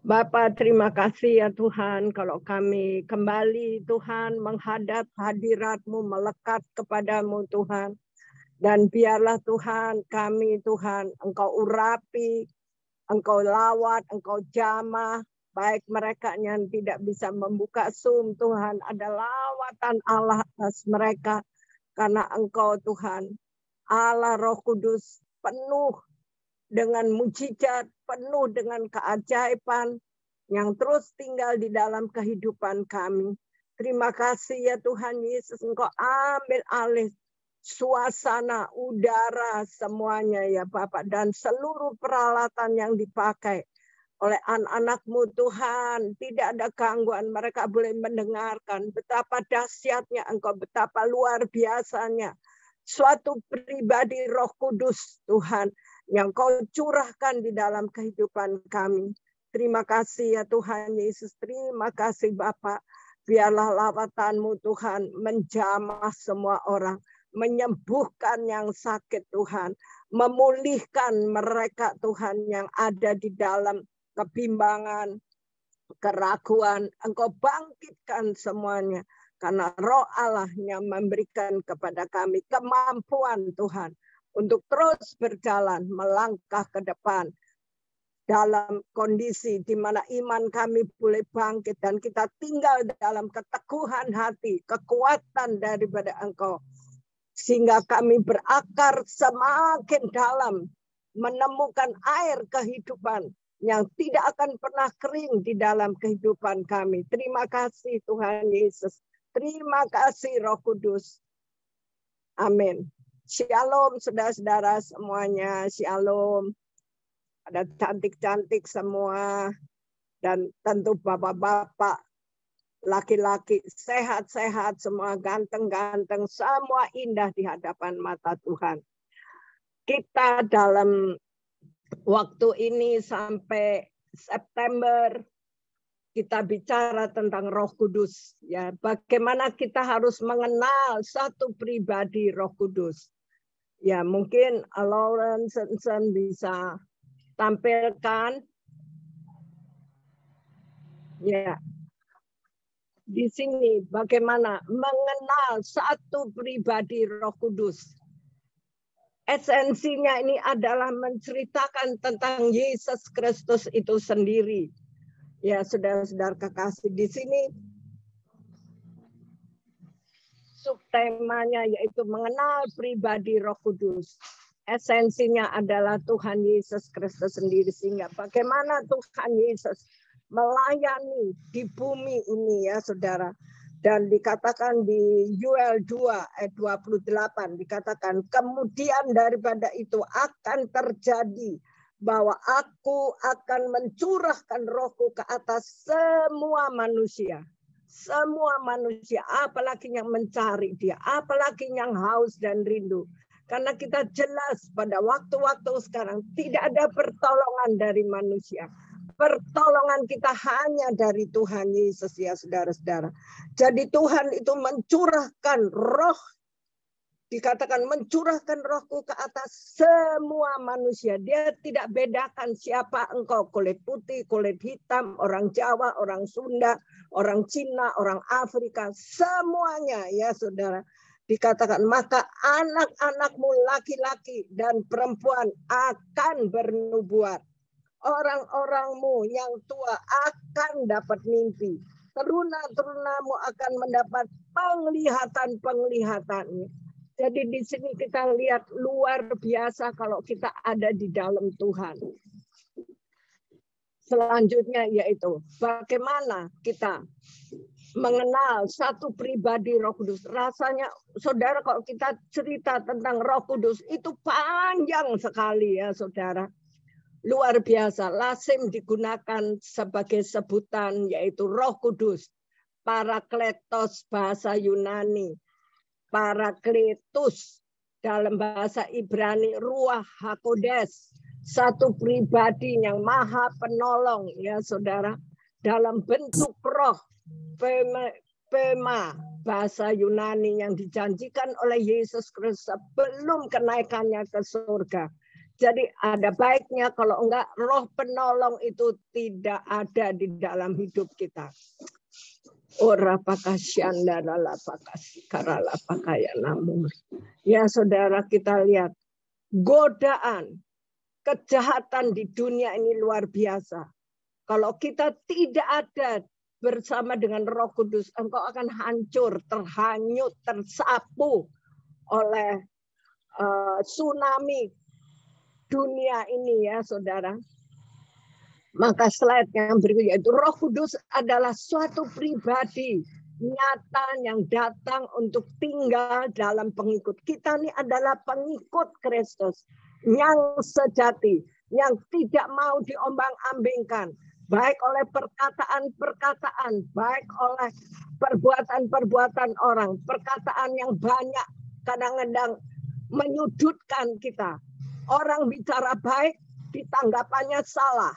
Bapa, terima kasih ya Tuhan, kalau kami kembali Tuhan menghadap hadirat-Mu, melekat kepadamu Tuhan. Dan biarlah Tuhan kami Tuhan, Engkau urapi, Engkau lawat, Engkau jamah, baik mereka yang tidak bisa membuka Zoom Tuhan, ada lawatan Allah atas mereka. Karena Engkau Tuhan, Allah Roh Kudus penuh dengan mujizat, penuh dengan keajaiban yang terus tinggal di dalam kehidupan kami. Terima kasih ya Tuhan Yesus, Engkau ambil alih suasana, udara, semuanya ya Bapak. Dan seluruh peralatan yang dipakai oleh anak-anak-Mu Tuhan. Tidak ada gangguan, mereka boleh mendengarkan betapa dahsyatnya Engkau, betapa luar biasanya. Suatu pribadi Roh Kudus Tuhan, yang Kau curahkan di dalam kehidupan kami. Terima kasih ya Tuhan Yesus, terima kasih Bapa. Biarlah lawatan-Mu Tuhan menjamah semua orang, menyembuhkan yang sakit Tuhan, memulihkan mereka Tuhan yang ada di dalam kebimbangan, keraguan. Engkau bangkitkan semuanya, karena Roh Allah yang memberikan kepada kami kemampuan Tuhan untuk terus berjalan, melangkah ke depan dalam kondisi di mana iman kami boleh bangkit dan kita tinggal dalam keteguhan hati, kekuatan daripada Engkau. Sehingga kami berakar semakin dalam, menemukan air kehidupan yang tidak akan pernah kering di dalam kehidupan kami. Terima kasih Tuhan Yesus. Terima kasih Roh Kudus. Amin. Shalom saudara-saudara semuanya, shalom. Ada cantik-cantik semua. Dan tentu bapak-bapak, laki-laki sehat-sehat, semua ganteng-ganteng, semua indah di hadapan mata Tuhan. Kita dalam waktu ini sampai September, kita bicara tentang Roh Kudus, ya. Bagaimana kita harus mengenal satu pribadi Roh Kudus. Ya, mungkin Lawrence bisa tampilkan. Ya. Di sini bagaimana mengenal satu pribadi Roh Kudus. Esensinya ini adalah menceritakan tentang Yesus Kristus itu sendiri. Ya, saudara-saudara kekasih, di sini subtemanya yaitu mengenal pribadi Roh Kudus. Esensinya adalah Tuhan Yesus Kristus sendiri, sehingga bagaimana Tuhan Yesus melayani di bumi ini ya saudara. Dan dikatakan di Yoel 2 ayat 28 dikatakan, kemudian daripada itu akan terjadi bahwa aku akan mencurahkan rohku ke atas semua manusia. Semua manusia, apalagi yang mencari dia, apalagi yang haus dan rindu. Karena kita jelas pada waktu-waktu sekarang tidak ada pertolongan dari manusia. Pertolongan kita hanya dari Tuhan Yesus ya saudara-saudara. Jadi Tuhan itu mencurahkan roh, dikatakan mencurahkan rohku ke atas semua manusia. Dia tidak bedakan siapa engkau, kulit putih, kulit hitam, orang Jawa, orang Sunda, orang Cina, orang Afrika, semuanya ya saudara. Dikatakan maka anak-anakmu laki-laki dan perempuan akan bernubuat. Orang-orangmu yang tua akan dapat mimpi. Teruna-terunamu akan mendapat penglihatan-penglihatan. Jadi di sini kita lihat luar biasa kalau kita ada di dalam Tuhan. Selanjutnya yaitu bagaimana kita mengenal satu pribadi Roh Kudus. Rasanya saudara kalau kita cerita tentang Roh Kudus itu panjang sekali ya saudara. Luar biasa, lazim digunakan sebagai sebutan yaitu Roh Kudus, Parakletos bahasa Yunani, Parakletus dalam bahasa Ibrani, Ruach HaKodes, satu pribadi yang maha penolong ya saudara, dalam bentuk roh, Pema bahasa Yunani yang dijanjikan oleh Yesus Kristus sebelum kenaikannya ke surga. Jadi ada baiknya kalau enggak roh penolong itu tidak ada di dalam hidup kita. Ora pakasyan darala pakasi karala pakaya namun. Ya saudara, kita lihat godaan, kejahatan di dunia ini luar biasa. Kalau kita tidak ada bersama dengan Roh Kudus, engkau akan hancur, terhanyut, tersapu oleh tsunami dunia ini ya saudara. Maka slide yang berikutnya itu Roh Kudus adalah suatu pribadi nyata yang datang untuk tinggal dalam pengikut. Kita ini adalah pengikut Kristus yang sejati, yang tidak mau diombang-ambingkan, baik oleh perkataan-perkataan, baik oleh perbuatan-perbuatan orang, perkataan yang banyak kadang-kadang menyudutkan kita. Orang bicara baik, ditanggapannya salah.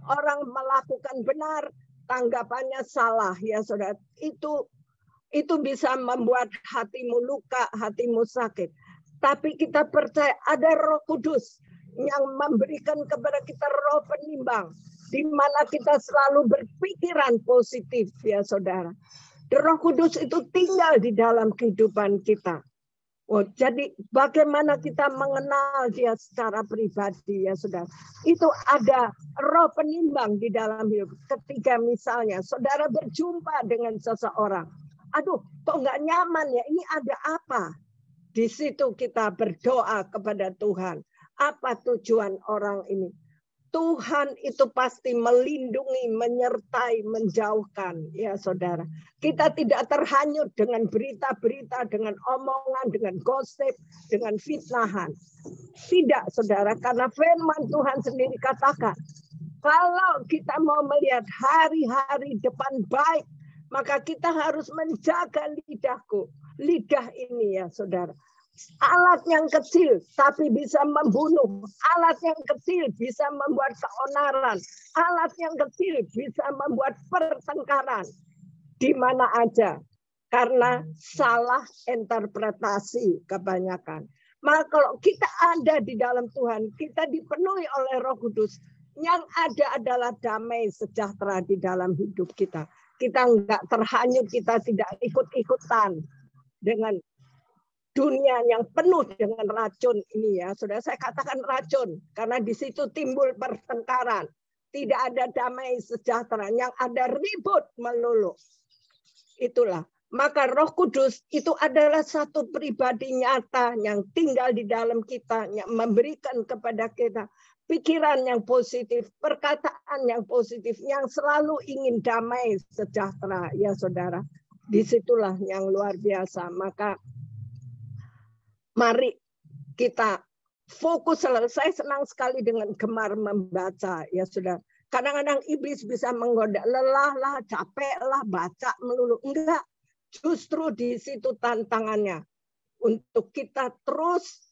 Orang melakukan benar, tanggapannya salah. Ya saudara, itu bisa membuat hatimu luka, hatimu sakit. Tapi kita percaya ada Roh Kudus yang memberikan kepada kita roh penimbang, di mana kita selalu berpikiran positif, ya saudara. Roh Kudus itu tinggal di dalam kehidupan kita. Oh, jadi bagaimana kita mengenal dia secara pribadi ya saudara. Itu ada roh penimbang di dalam hidup. Ketika misalnya saudara berjumpa dengan seseorang. Aduh, kok nggak nyaman ya? Ini ada apa? Di situ kita berdoa kepada Tuhan. Apa tujuan orang ini? Tuhan itu pasti melindungi, menyertai, menjauhkan, ya saudara. Kita tidak terhanyut dengan berita-berita, dengan omongan, dengan gosip, dengan fitnahan. Tidak, saudara, karena firman Tuhan sendiri katakan, kalau kita mau melihat hari-hari depan baik, maka kita harus menjaga lidahku. Lidah ini ya saudara. Alat yang kecil tapi bisa membunuh. Alat yang kecil bisa membuat keonaran. Alat yang kecil bisa membuat pertengkaran. Di mana aja. Karena salah interpretasi kebanyakan. Maka kalau kita ada di dalam Tuhan, kita dipenuhi oleh Roh Kudus. Yang ada adalah damai sejahtera di dalam hidup kita. Kita enggak terhanyut, kita tidak ikut-ikutan dengan dunia yang penuh dengan racun ini ya. Sudah saya katakan racun karena di situ timbul pertengkaran. Tidak ada damai sejahtera, yang ada ribut melulu. Itulah. Maka Roh Kudus itu adalah satu pribadi nyata yang tinggal di dalam kita, yang memberikan kepada kita pikiran yang positif, perkataan yang positif, yang selalu ingin damai sejahtera ya saudara. Disitulah yang luar biasa. Maka mari kita fokus selalu. Saya senang sekali dengan gemar membaca. Ya sudah. Kadang-kadang iblis bisa menggoda, lelahlah, capeklah, baca melulu. Enggak. Justru di situ tantangannya. Untuk kita terus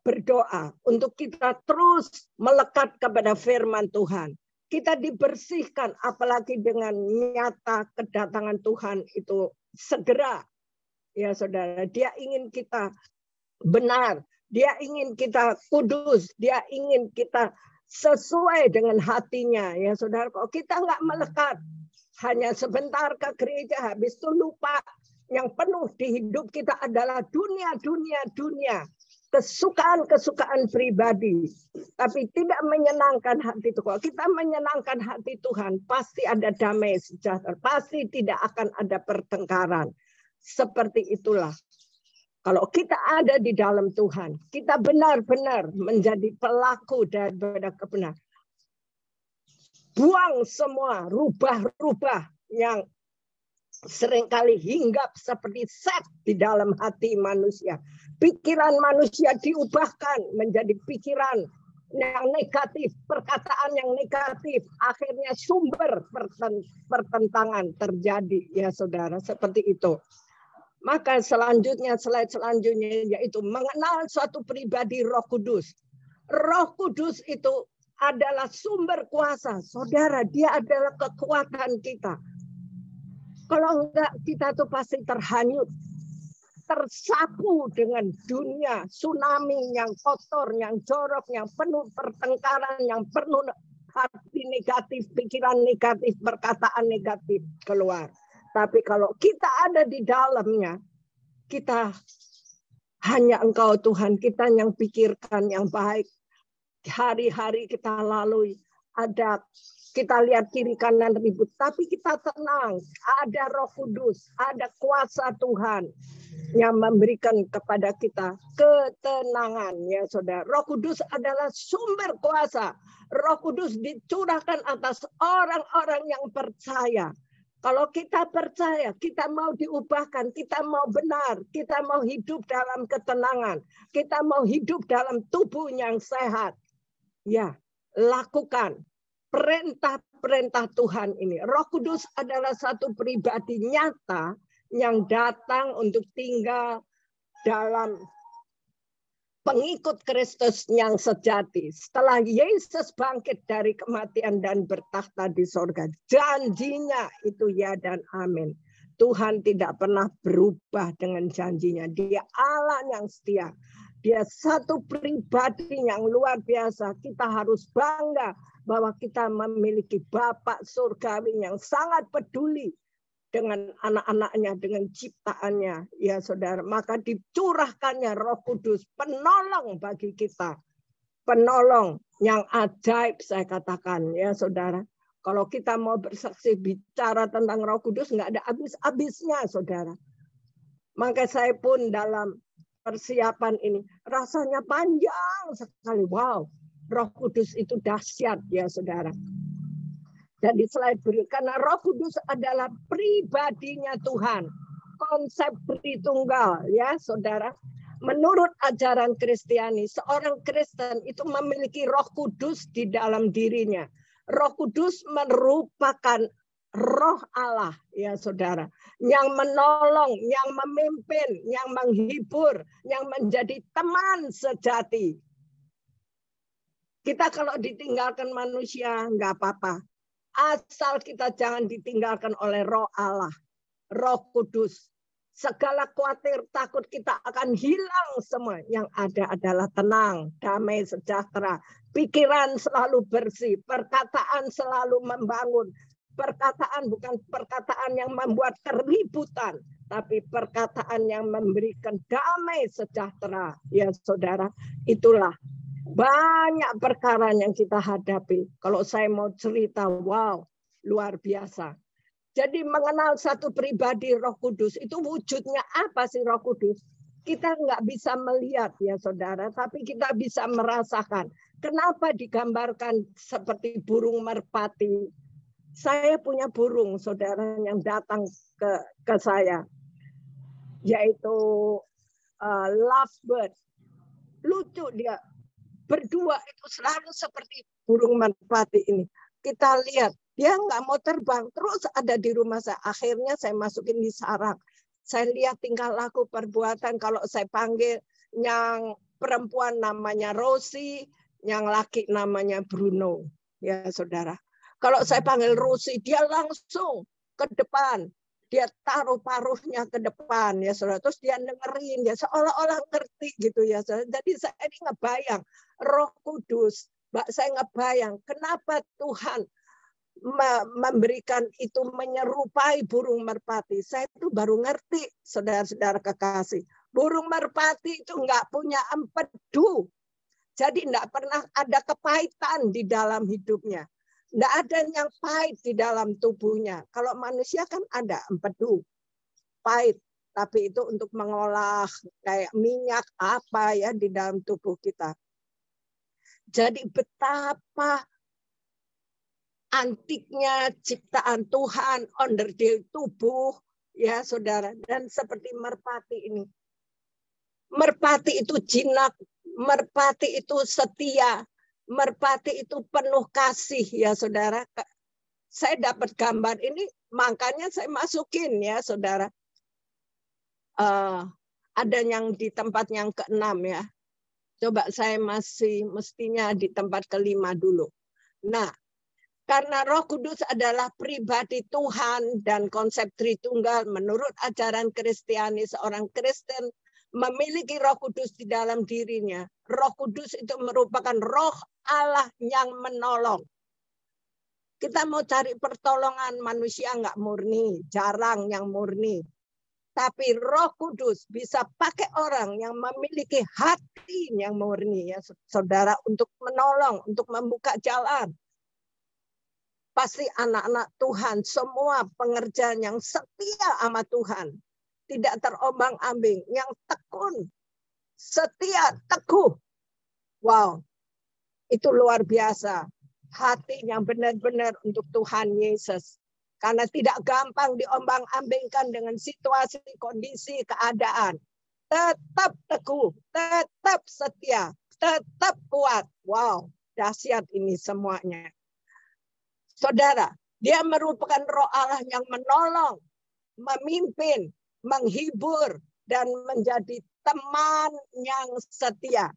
berdoa. Untuk kita terus melekat kepada firman Tuhan. Kita dibersihkan. Apalagi dengan nyata kedatangan Tuhan itu segera. Ya saudara. Dia ingin kita benar, dia ingin kita kudus, dia ingin kita sesuai dengan hatinya. Ya saudara, kalau kita nggak melekat, hanya sebentar ke gereja, habis itu lupa. Yang penuh di hidup kita adalah dunia, kesukaan-kesukaan pribadi. Tapi tidak menyenangkan hati Tuhan. Kalau kita menyenangkan hati Tuhan, pasti ada damai sejahtera, pasti tidak akan ada pertengkaran. Seperti itulah. Kalau kita ada di dalam Tuhan, kita benar-benar menjadi pelaku daripada kebenaran. Buang semua rubah-rubah yang seringkali hinggap seperti set di dalam hati manusia. Pikiran manusia diubahkan menjadi pikiran yang negatif, perkataan yang negatif. Akhirnya sumber pertentangan terjadi, ya saudara, seperti itu. Maka selanjutnya, slide selanjutnya yaitu mengenal suatu pribadi Roh Kudus. Roh Kudus itu adalah sumber kuasa. Saudara, dia adalah kekuatan kita. Kalau enggak, kita tuh pasti terhanyut. tersapu dengan dunia tsunami yang kotor, yang jorok, yang penuh pertengkaran, yang penuh hati negatif, pikiran negatif, perkataan negatif keluar. Tapi kalau kita ada di dalamnya, kita hanya Engkau Tuhan, kita yang pikirkan yang baik. Hari-hari kita lalui, ada kita lihat kiri kanan ribut, tapi kita tenang. Ada Roh Kudus, ada kuasa Tuhan yang memberikan kepada kita ketenangan, ya saudara. Roh Kudus adalah sumber kuasa. Roh Kudus dicurahkan atas orang-orang yang percaya. Kalau kita percaya, kita mau diubahkan, kita mau benar, kita mau hidup dalam ketenangan, kita mau hidup dalam tubuh yang sehat. Ya, lakukan perintah-perintah Tuhan ini. Roh Kudus adalah satu pribadi nyata yang datang untuk tinggal dalam pengikut Kristus yang sejati. Setelah Yesus bangkit dari kematian dan bertakhta di sorga, janjinya itu ya dan amin. Tuhan tidak pernah berubah dengan janjinya. Dia Allah yang setia. Dia satu pribadi yang luar biasa. Kita harus bangga bahwa kita memiliki Bapa surgawi yang sangat peduli dengan anak-anaknya, dengan ciptaannya. Ya saudara, maka dicurahkannya Roh Kudus, penolong bagi kita. Penolong yang ajaib saya katakan, ya saudara. Kalau kita mau bersaksi bicara tentang Roh Kudus, nggak ada habis-habisnya, saudara. Maka saya pun dalam persiapan ini rasanya panjang sekali. Wow, Roh Kudus itu dahsyat, ya saudara. Dan di slide berikut, karena Roh Kudus adalah pribadinya Tuhan. Konsep Tritunggal, ya saudara. Menurut ajaran Kristiani, seorang Kristen itu memiliki Roh Kudus di dalam dirinya. Roh Kudus merupakan Roh Allah, ya saudara, yang menolong, yang memimpin, yang menghibur, yang menjadi teman sejati. Kita kalau ditinggalkan manusia nggak apa-apa, asal kita jangan ditinggalkan oleh Roh Allah, Roh Kudus. Segala khawatir, takut kita akan hilang semua. Yang ada adalah tenang, damai, sejahtera. Pikiran selalu bersih, perkataan selalu membangun. Perkataan bukan perkataan yang membuat keributan, tapi perkataan yang memberikan damai sejahtera. Ya saudara, itulah banyak perkara yang kita hadapi. Kalau saya mau cerita, wow, luar biasa. Jadi mengenal satu pribadi Roh Kudus, itu wujudnya apa sih Roh Kudus? Kita nggak bisa melihat ya saudara, tapi kita bisa merasakan. Kenapa digambarkan seperti burung merpati? Saya punya burung saudara yang datang ke saya, yaitu lovebird. Lucu dia, berdua itu selalu seperti burung merpati ini. Kita lihat, dia nggak mau terbang, terus ada di rumah saya. Akhirnya saya masukin di sarang. Saya lihat tingkah laku perbuatan. Kalau saya panggil yang perempuan namanya Rosie, yang laki namanya Bruno. Ya saudara. Kalau saya panggil Rosie, dia langsung ke depan. Dia taruh paruhnya ke depan, ya saudara. Terus dia dengerin, dia seolah-olah ngerti gitu ya saudara. Jadi saya ini ngebayang Roh Kudus. Saya ngebayang kenapa Tuhan memberikan itu menyerupai burung merpati. Saya itu baru ngerti, saudara-saudara kekasih. Burung merpati itu nggak punya empedu. Jadi nggak pernah ada kepahitan di dalam hidupnya. Nggak ada yang pahit di dalam tubuhnya. Kalau manusia kan ada empedu, pahit. Tapi itu untuk mengolah kayak minyak apa ya di dalam tubuh kita. Jadi betapa antiknya ciptaan Tuhan, onderdil tubuh, ya saudara. Dan seperti merpati ini. Merpati itu jinak, merpati itu setia, merpati itu penuh kasih, ya saudara. Saya dapat gambar ini, makanya saya masukin ya saudara. Ada yang di tempat yang ke-6 ya. Coba saya masih mestinya di tempat ke-5 dulu. Nah, Karena Roh Kudus adalah pribadi Tuhan dan konsep Tritunggal menurut ajaran Kristiani, seorang Kristen memiliki Roh Kudus di dalam dirinya. Roh Kudus itu merupakan Roh Allah yang menolong. Kita mau cari pertolongan manusia nggak murni, jarang yang murni. Tapi Roh Kudus bisa pakai orang yang memiliki hati yang murni, ya saudara, untuk menolong, untuk membuka jalan. Pasti anak-anak Tuhan, semua pengerjaan yang setia sama Tuhan. Tidak terombang-ambing, yang tekun, setia, teguh. Wow, itu luar biasa. Hati yang benar-benar untuk Tuhan Yesus. Karena tidak gampang diombang-ambingkan dengan situasi, kondisi, keadaan. Tetap teguh, tetap setia, tetap kuat. Wow, dahsyat ini semuanya. Saudara, dia merupakan Roh Allah yang menolong, memimpin, menghibur, dan menjadi teman yang setia.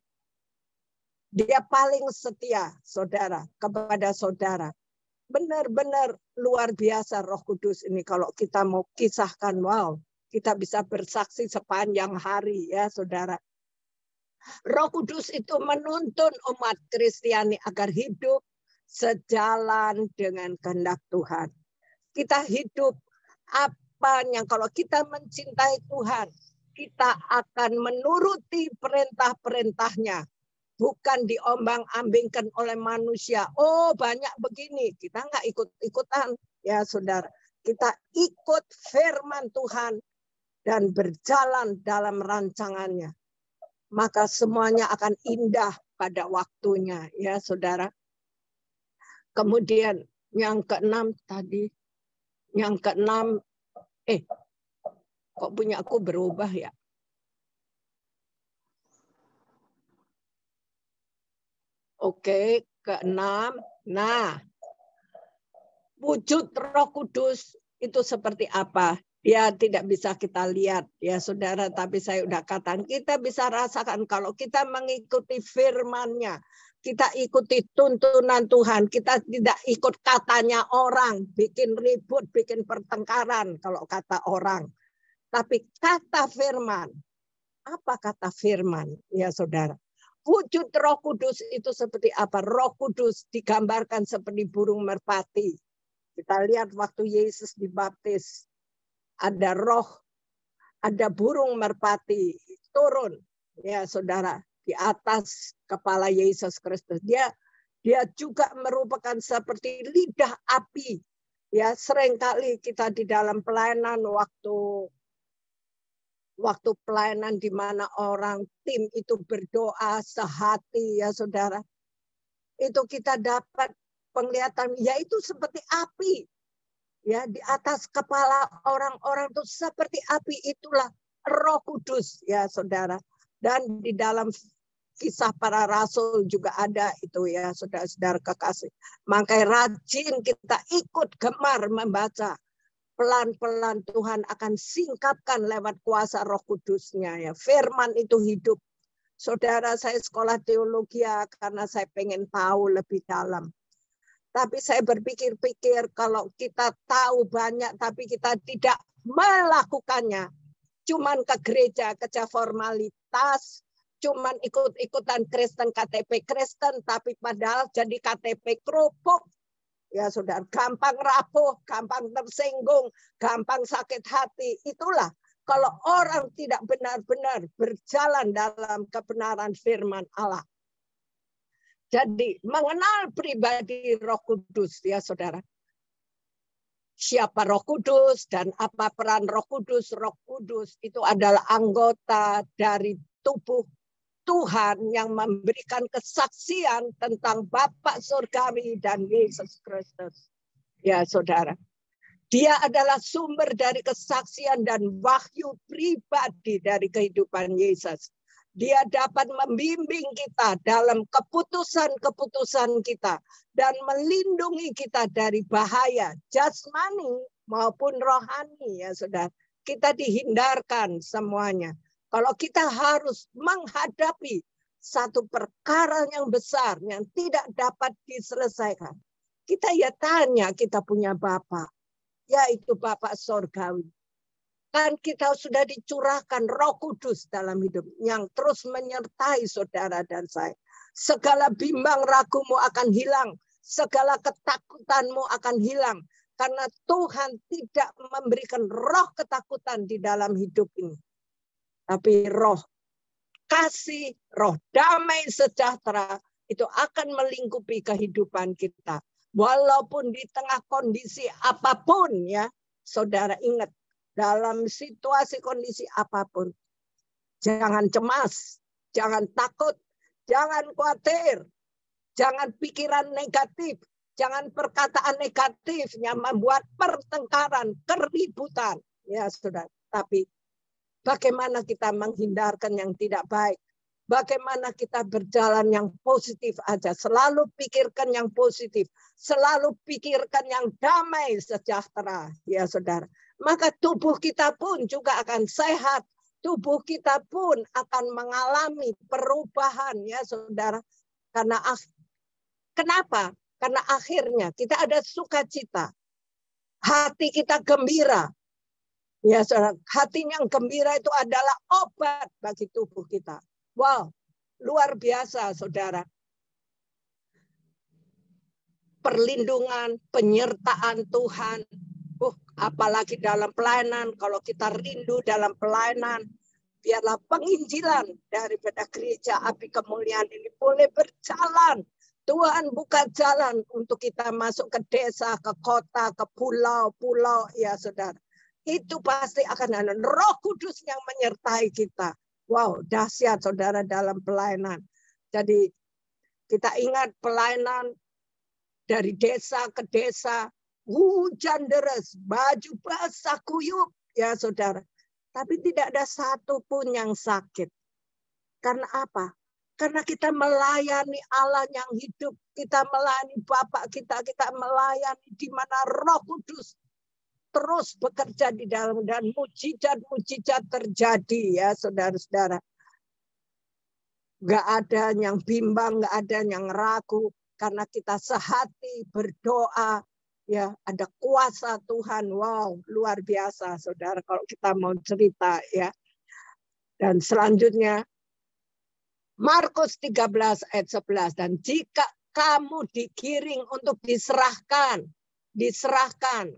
Dia paling setia, saudara, kepada saudara. Benar-benar luar biasa Roh Kudus ini. Kalau kita mau kisahkan, wow, kita bisa bersaksi sepanjang hari, ya saudara. Roh Kudus itu menuntun umat Kristiani agar hidup sejalan dengan kehendak Tuhan. Kita hidup apa yang kalau kita mencintai Tuhan, kita akan menuruti perintah-perintahnya. Bukan diombang-ambingkan oleh manusia. Oh, banyak begini. Kita nggak ikut-ikutan. Ya, saudara. Kita ikut firman Tuhan dan berjalan dalam rancangannya. Maka semuanya akan indah pada waktunya. Ya, saudara. Kemudian yang keenam tadi. Yang keenam. Kok punya aku berubah ya? Oke, keenam. Nah, wujud Roh Kudus itu seperti apa? Dia tidak bisa kita lihat, ya saudara. Tapi saya udah katakan, kita bisa rasakan kalau kita mengikuti firman-Nya. Kita ikuti tuntunan Tuhan. Kita tidak ikut katanya orang. Bikin ribut, bikin pertengkaran kalau kata orang. Tapi kata firman. Apa kata firman? Ya saudara. Wujud Roh Kudus itu seperti apa? Roh Kudus digambarkan seperti burung merpati. Kita lihat waktu Yesus dibaptis. Ada roh, ada burung merpati turun. Ya saudara, di atas kepala Yesus Kristus. Dia juga merupakan seperti lidah api. Ya, seringkali kita di dalam pelayanan waktu pelayanan di mana orang tim itu berdoa sehati, ya saudara. Itu kita dapat penglihatan, yaitu seperti api. Ya, di atas kepala orang-orang itu seperti api, itulah Roh Kudus, ya saudara. Dan di dalam Kisah Para Rasul juga ada itu, ya saudara-saudara kekasih. Makanya rajin kita ikut gemar membaca. Pelan-pelan Tuhan akan singkapkan lewat kuasa Roh Kudus-Nya. Ya. Firman itu hidup. Saudara, saya sekolah teologi karena saya pengen tahu lebih dalam. Tapi saya berpikir-pikir kalau kita tahu banyak tapi kita tidak melakukannya. Cuman ke gereja, kerja formalitas, cuman ikut-ikutan Kristen, KTP Kristen, tapi padahal jadi KTP kerupuk. Ya saudara, gampang rapuh, gampang tersinggung, gampang sakit hati. Itulah kalau orang tidak benar-benar berjalan dalam kebenaran firman Allah. Jadi mengenal pribadi Roh Kudus, ya saudara. Siapa Roh Kudus dan apa peran Roh Kudus? Roh Kudus itu adalah anggota dari tubuh Tuhan yang memberikan kesaksian tentang Bapa Surgawi dan Yesus Kristus. Ya saudara. Dia adalah sumber dari kesaksian dan wahyu pribadi dari kehidupan Yesus. Dia dapat membimbing kita dalam keputusan-keputusan kita. Dan melindungi kita dari bahaya jasmani maupun rohani. Ya saudara. Kita dihindarkan semuanya. Kalau kita harus menghadapi satu perkara yang besar yang tidak dapat diselesaikan. Kita ya tanya, kita punya Bapa, yaitu Bapa Sorgawi. Kan kita sudah dicurahkan Roh Kudus dalam hidup yang terus menyertai saudara dan saya. Segala bimbang ragumu akan hilang, segala ketakutanmu akan hilang. Karena Tuhan tidak memberikan roh ketakutan di dalam hidup ini. Tapi roh kasih, roh damai sejahtera itu akan melingkupi kehidupan kita. Walaupun di tengah kondisi apapun ya, saudara ingat, dalam situasi kondisi apapun, jangan cemas, jangan takut, jangan khawatir, jangan pikiran negatif, jangan perkataan negatif yang membuat pertengkaran, keributan, ya saudara. Tapi bagaimana kita menghindarkan yang tidak baik? Bagaimana kita berjalan yang positif aja. Selalu pikirkan yang positif. Selalu pikirkan yang damai sejahtera. Ya saudara. Maka tubuh kita pun juga akan sehat. Tubuh kita pun akan mengalami perubahan. Ya saudara. Karena kenapa? Karena akhirnya kita ada sukacita. Hati kita gembira. Ya saudara. Hati yang gembira itu adalah obat bagi tubuh kita. Wow, luar biasa saudara. Perlindungan, penyertaan Tuhan. Apalagi dalam pelayanan, kalau kita rindu dalam pelayanan, biarlah penginjilan daripada gereja api kemuliaan ini boleh berjalan. Tuhan buka jalan untuk kita masuk ke desa, ke kota, ke pulau-pulau, ya saudara. Itu pasti akan ada Roh Kudus yang menyertai kita. Wow, dahsyat saudara dalam pelayanan. Jadi kita ingat pelayanan dari desa ke desa, hujan deras, baju basah kuyup, ya saudara. Tapi tidak ada satu pun yang sakit. Karena apa? Karena kita melayani Allah yang hidup, kita melayani Bapak kita melayani di mana Roh Kudus terus bekerja di dalam dan mujizat-mujizat terjadi ya saudara-saudara. Gak ada yang bimbang, gak ada yang ragu karena kita sehati berdoa ya ada kuasa Tuhan. Wow, luar biasa saudara kalau kita mau cerita ya. Dan selanjutnya Markus 13 ayat 11 dan jika kamu digiring untuk diserahkan,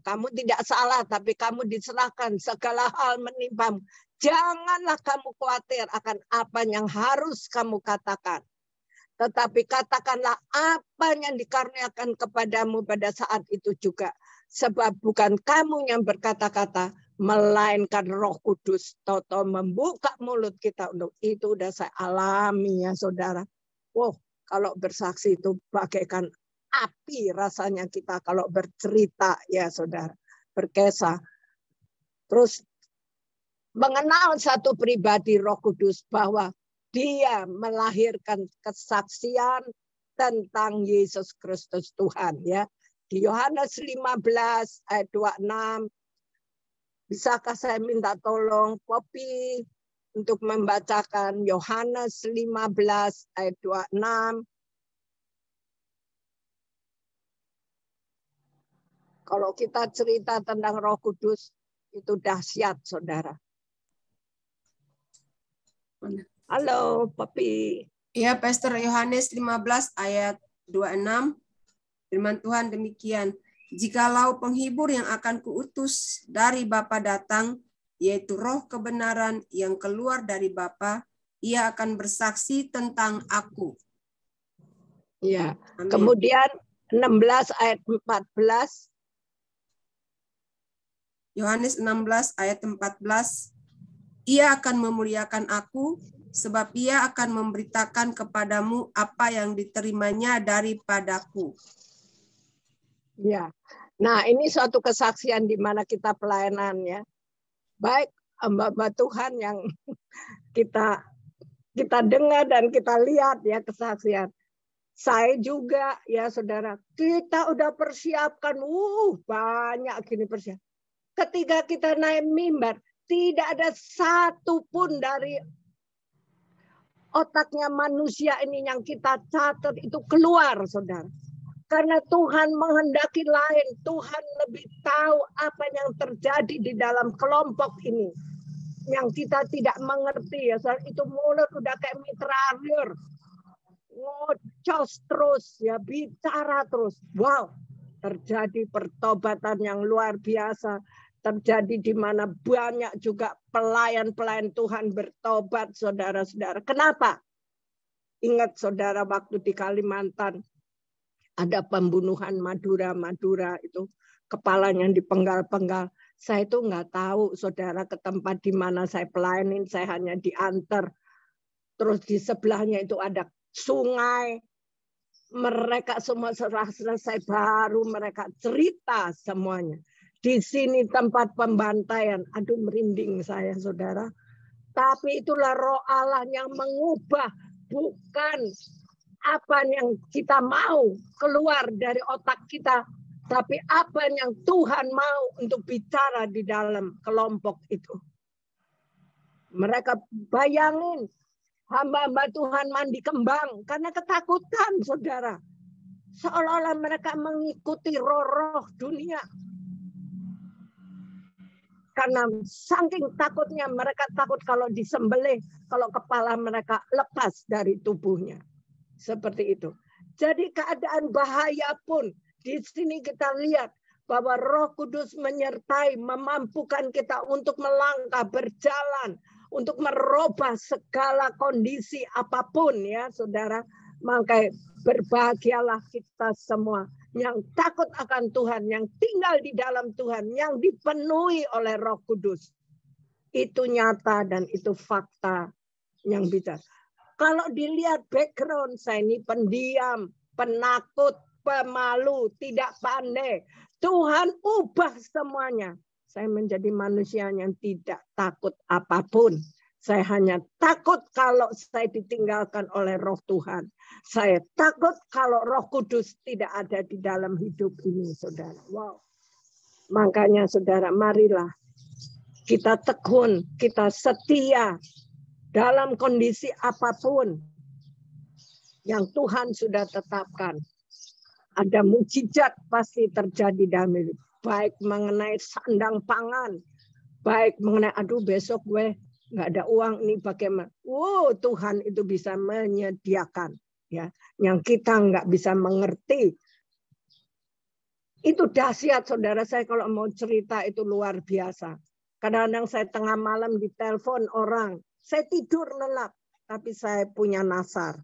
kamu tidak salah, tapi kamu diserahkan segala hal menimpamu. Janganlah kamu khawatir akan apa yang harus kamu katakan. Tetapi katakanlah apa yang dikaruniakan kepadamu pada saat itu juga. Sebab bukan kamu yang berkata-kata, melainkan Roh Kudus. Toto membuka mulut kita untuk itu. Udah saya alami ya saudara. Wow, kalau bersaksi itu bagaikan api rasanya kita kalau bercerita ya saudara, berkesah. Terus mengenal satu pribadi Roh Kudus bahwa dia melahirkan kesaksian tentang Yesus Kristus Tuhan ya. Di Yohanes 15 ayat 26, bisakah saya minta tolong Poppy untuk membacakan Yohanes 15 ayat 26. Kalau kita cerita tentang Roh Kudus, itu dahsyat, saudara. Halo, Papi. Ya, Pastor Yohanes 15 ayat 26. Firman Tuhan demikian. Jikalau penghibur yang akan kuutus dari Bapa datang, yaitu Roh kebenaran yang keluar dari Bapa, ia akan bersaksi tentang aku. Ya. Amin. Kemudian 16 ayat 14. Yohanes 16 ayat 14, ia akan memuliakan aku, sebab ia akan memberitakan kepadamu apa yang diterimanya daripadaku. Ya, nah ini suatu kesaksian di mana kita pelayanan ya. Baik hamba-hamba Tuhan yang kita dengar dan kita lihat ya kesaksian. Saya juga ya saudara, kita udah persiapkan, banyak gini persiapan. Ketika kita naik mimbar, tidak ada satu pun dari otaknya manusia ini yang kita catat itu keluar, saudara. Karena Tuhan menghendaki lain. Tuhan lebih tahu apa yang terjadi di dalam kelompok ini. Yang kita tidak mengerti. Ya, itu mulut udah kayak mitralir. Ngocos terus, ya, bicara terus. Wow, terjadi pertobatan yang luar biasa. Terjadi di mana banyak juga pelayan-pelayan Tuhan bertobat, saudara-saudara. Kenapa? Ingat saudara, waktu di Kalimantan ada pembunuhan Madura itu, kepalanya dipenggal-penggal. Saya itu nggak tahu, saudara, ke tempat di mana saya pelayanin, saya hanya diantar. Terus di sebelahnya itu ada sungai. Mereka semua setelah selesai baru mereka cerita semuanya. Di sini tempat pembantaian. Aduh, merinding saya, saudara. Tapi itulah roh Allah yang mengubah. Bukan apa yang kita mau keluar dari otak kita. Tapi apa yang Tuhan mau untuk bicara di dalam kelompok itu. Mereka bayangin. Hamba-hamba Tuhan mandi kembang. Karena ketakutan, saudara. Seolah-olah mereka mengikuti roh-roh dunia. Karena saking takutnya, mereka takut kalau disembelih, kalau kepala mereka lepas dari tubuhnya. Seperti itu. Jadi keadaan bahaya pun, di sini kita lihat bahwa Roh Kudus menyertai, memampukan kita untuk melangkah, berjalan, untuk merubah segala kondisi apapun, ya saudara. Maka berbahagialah kita semua yang takut akan Tuhan, yang tinggal di dalam Tuhan, yang dipenuhi oleh Roh Kudus. Itu nyata dan itu fakta yang bicara. Kalau dilihat background saya ini pendiam, penakut, pemalu, tidak pandai. Tuhan ubah semuanya. Saya menjadi manusia yang tidak takut apapun. Saya hanya takut kalau saya ditinggalkan oleh Roh Tuhan. Saya takut kalau Roh Kudus tidak ada di dalam hidup ini, saudara. Wow. Makanya, saudara, marilah kita tekun, kita setia dalam kondisi apapun yang Tuhan sudah tetapkan. Ada mukjizat pasti terjadi dalam hidup. Baik mengenai sandang pangan, baik mengenai aduh besok gue nggak ada uang nih bagaimana. Wow, Tuhan itu bisa menyediakan, ya, yang kita nggak bisa mengerti. Itu dahsyat, saudara. Saya kalau mau cerita itu luar biasa. Kadang-kadang saya tengah malam ditelepon orang, saya tidur lelap, tapi saya punya nasar.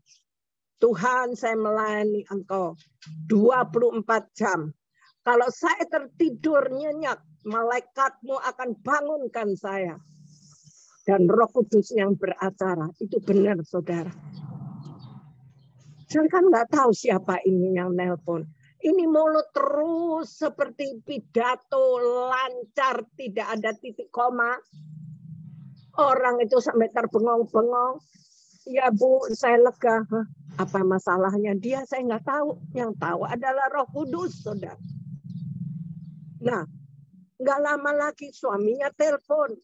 Tuhan, saya melayani Engkau 24 jam. Kalau saya tertidur nyenyak, malaikatmu akan bangunkan saya. Dan Roh Kudus yang beracara. Itu benar, saudara. Saya kan nggak tahu siapa ini yang nelpon. Ini mulut terus seperti pidato, lancar, tidak ada titik koma. Orang itu sampai terbengong-bengong. Ya Bu, saya lega. Hah, apa masalahnya dia? Saya nggak tahu. Yang tahu adalah Roh Kudus, saudara. Nah, nggak lama lagi suaminya telepon.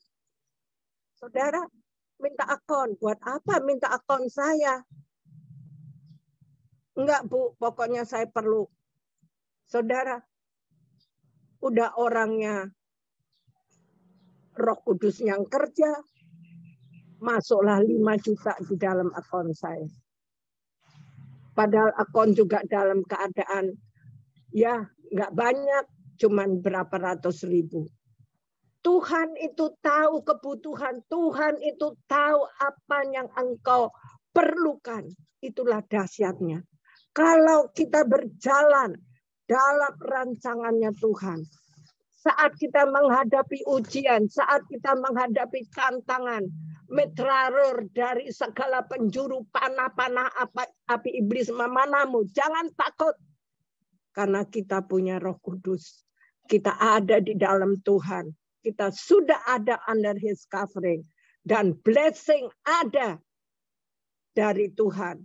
Saudara, minta akun. Buat apa minta akun saya? Enggak, Bu. Pokoknya saya perlu. Saudara, udah orangnya Roh Kudus yang kerja, masuklah 5 juta di dalam akun saya. Padahal akun juga dalam keadaan, ya nggak banyak, cuman berapa ratus ribu. Tuhan itu tahu kebutuhan, Tuhan itu tahu apa yang engkau perlukan. Itulah dahsyatnya. Kalau kita berjalan dalam rancangannya Tuhan, saat kita menghadapi ujian, saat kita menghadapi tantangan, metrarur dari segala penjuru panah-panah api iblis memanamu, jangan takut. Karena kita punya Roh Kudus. Kita ada di dalam Tuhan. Kita sudah ada under His covering. Dan blessing ada dari Tuhan.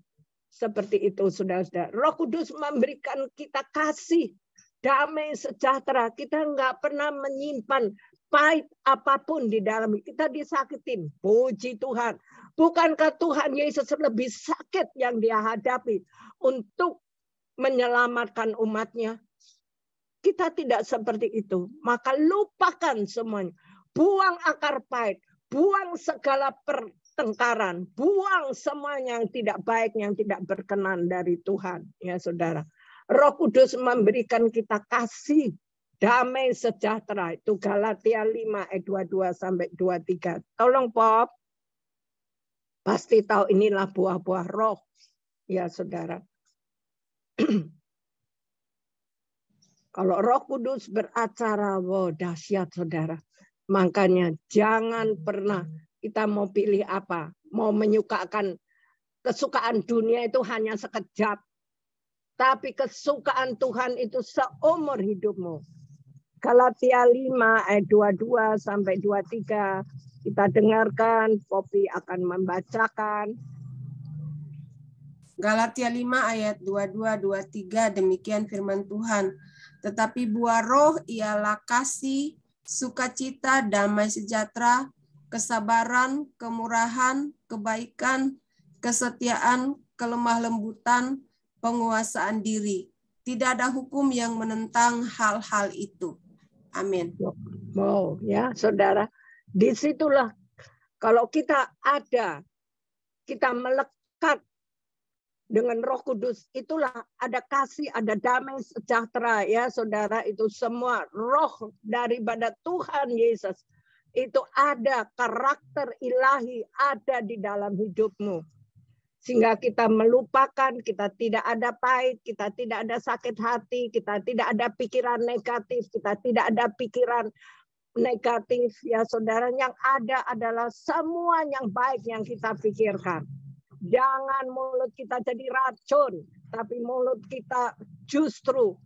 Seperti itu, saudara-saudara. Roh Kudus memberikan kita kasih, damai, sejahtera. Kita nggak pernah menyimpan pahit apapun di dalam. Kita disakitin. Puji Tuhan. Bukankah Tuhan Yesus lebih sakit yang dia hadapi untuk menyelamatkan umatnya. Kita tidak seperti itu. Maka lupakan semuanya. Buang akar pahit. Buang segala pertengkaran. Buang semuanya yang tidak baik, yang tidak berkenan dari Tuhan. Ya saudara. Roh Kudus memberikan kita kasih, damai, sejahtera. Itu Galatia 5 ayat 22 sampai 23. Tolong Pop. Pasti tahu inilah buah-buah roh. Ya saudara. Kalau Roh Kudus beracara, wow, dahsyat saudara. Makanya jangan pernah kita mau pilih apa. Mau menyukakan kesukaan dunia itu hanya sekejap. Tapi kesukaan Tuhan itu seumur hidupmu. Galatia 5 ayat 22 sampai 23. Kita dengarkan, Poppy akan membacakan. Galatia 5 ayat 22-23, demikian firman Tuhan. Tetapi buah roh ialah kasih, sukacita, damai sejahtera, kesabaran, kemurahan, kebaikan, kesetiaan, kelemah lembutan, penguasaan diri. Tidak ada hukum yang menentang hal-hal itu. Amin. Wow, ya saudara. Disitulah kalau kita ada, kita melekat dengan Roh Kudus, itulah ada kasih, ada damai sejahtera ya saudara, itu semua roh daripada Tuhan Yesus. Itu ada karakter ilahi ada di dalam hidupmu. Sehingga kita melupakan, kita tidak ada pahit, kita tidak ada sakit hati, kita tidak ada pikiran negatif, kita tidak ada pikiran negatif ya saudara. Yang ada adalah semua yang baik yang kita pikirkan. Jangan mulut kita jadi racun, tapi mulut kita justru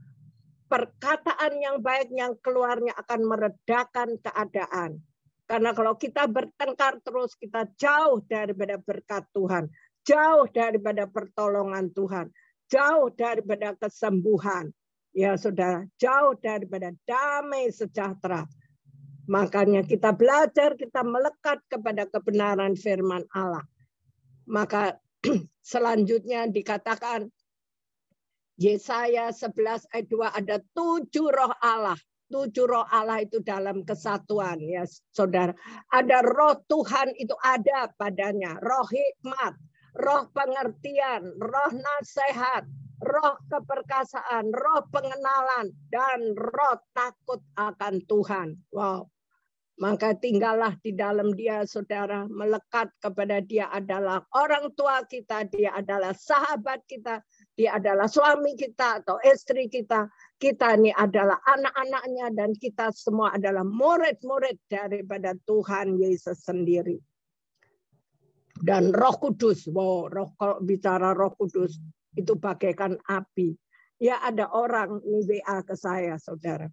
perkataan yang baik yang keluarnya akan meredakan keadaan. Karena kalau kita bertengkar terus, kita jauh daripada berkat Tuhan, jauh daripada pertolongan Tuhan, jauh daripada kesembuhan. Ya saudara, jauh daripada damai sejahtera. Makanya kita belajar, kita melekat kepada kebenaran firman Allah. Maka selanjutnya dikatakan Yesaya 11 ayat 2 ada 7 roh Allah. 7 roh Allah itu dalam kesatuan ya saudara. Ada roh Tuhan itu ada padanya. Roh hikmat, roh pengertian, roh nasihat, roh keperkasaan, roh pengenalan, dan roh takut akan Tuhan. Wow. Maka tinggallah di dalam dia, saudara, melekat kepada dia adalah orang tua kita, dia adalah sahabat kita, dia adalah suami kita atau istri kita. Kita ini adalah anak-anaknya dan kita semua adalah murid-murid daripada Tuhan Yesus sendiri. Dan Roh Kudus, wow, kalau bicara Roh Kudus itu bagaikan api. Ya ada orang ini WA ke saya, saudara.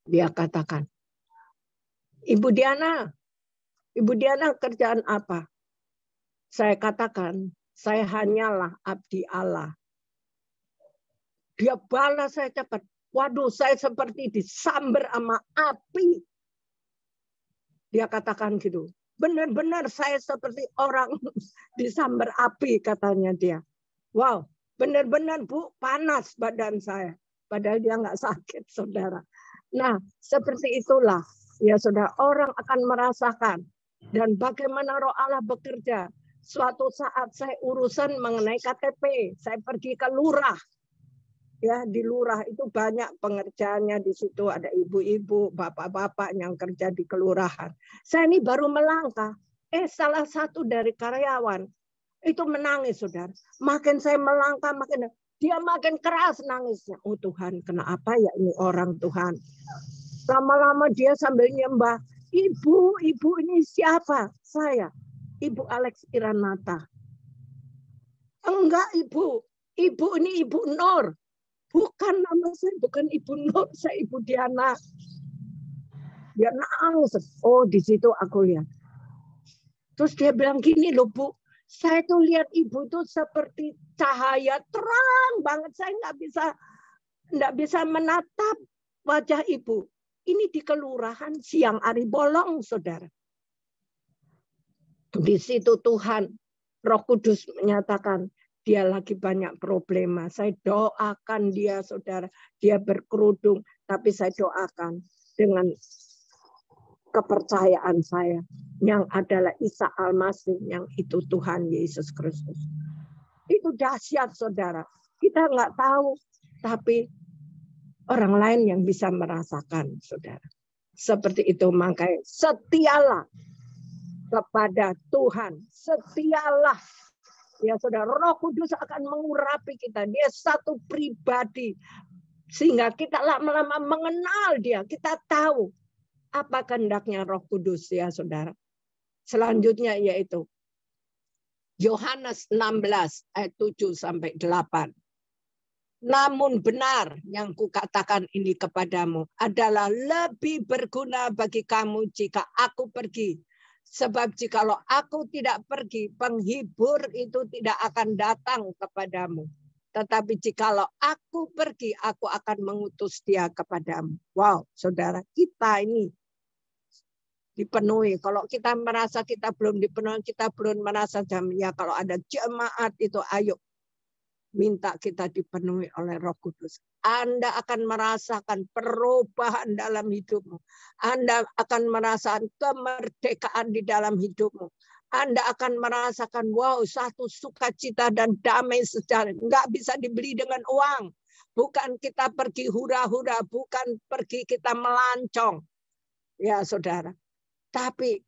Dia katakan, Ibu Diana kerjaan apa? Saya katakan, saya hanyalah abdi Allah. Dia balas saya cepat. Waduh, saya seperti disambar sama api. Dia katakan gitu. Benar-benar saya seperti orang disambar api, katanya dia. Wow, benar-benar Bu, panas badan saya. Padahal dia nggak sakit, saudara. Nah, seperti itulah. Ya saudara, orang akan merasakan dan bagaimana Roh Allah bekerja. Suatu saat saya urusan mengenai KTP, saya pergi ke lurah. Ya, di lurah itu banyak pengerjaannya, di situ ada ibu-ibu, bapak-bapak yang kerja di kelurahan. Saya ini baru melangkah, salah satu dari karyawan itu menangis, saudara. Makin saya melangkah, dia makin keras nangisnya. Oh Tuhan, kenapa ya ini orang Tuhan? Lama-lama dia sambil nyembah. Ibu ini siapa? Saya. Ibu Alex Iranata. Enggak Ibu. Ibu ini Ibu Nur. Bukan nama saya, bukan Ibu Nur. Saya Ibu Diana. Dia nangis. Oh di situ aku lihat. Terus dia bilang gini loh Bu. Saya tuh lihat Ibu tuh seperti cahaya terang banget. Saya nggak bisa menatap wajah Ibu. Ini di kelurahan siang hari bolong, saudara. Di situ Tuhan, Roh Kudus menyatakan, dia lagi banyak problema. Saya doakan dia, saudara. Dia berkerudung, tapi saya doakan dengan kepercayaan saya yang adalah Isa Al-Masih, yang itu Tuhan Yesus Kristus. Itu dahsyat, saudara. Kita nggak tahu, tapi orang lain yang bisa merasakan, saudara. Seperti itu, makanya setialah kepada Tuhan. Setialah. Ya saudara, Roh Kudus akan mengurapi kita. Dia satu pribadi. Sehingga kita lama-lama mengenal dia. Kita tahu apa kehendaknya Roh Kudus, ya saudara. Selanjutnya yaitu Yohanes 16 ayat 7 sampai 8. Namun benar yang kukatakan ini kepadamu adalah lebih berguna bagi kamu jika aku pergi. Sebab jikalau aku tidak pergi, penghibur itu tidak akan datang kepadamu. Tetapi jikalau aku pergi, aku akan mengutus dia kepadamu. Wow, saudara, kita ini dipenuhi. Kalau kita merasa kita belum dipenuhi, kita belum merasa jamnya. Kalau ada jemaat itu, ayo minta kita dipenuhi oleh Roh Kudus. Anda akan merasakan perubahan dalam hidupmu. Anda akan merasakan kemerdekaan di dalam hidupmu. Anda akan merasakan, wow, satu sukacita dan damai sejahtera. Nggak bisa dibeli dengan uang. Bukan kita pergi hura-hura, bukan pergi kita melancong. Ya, saudara. Tapi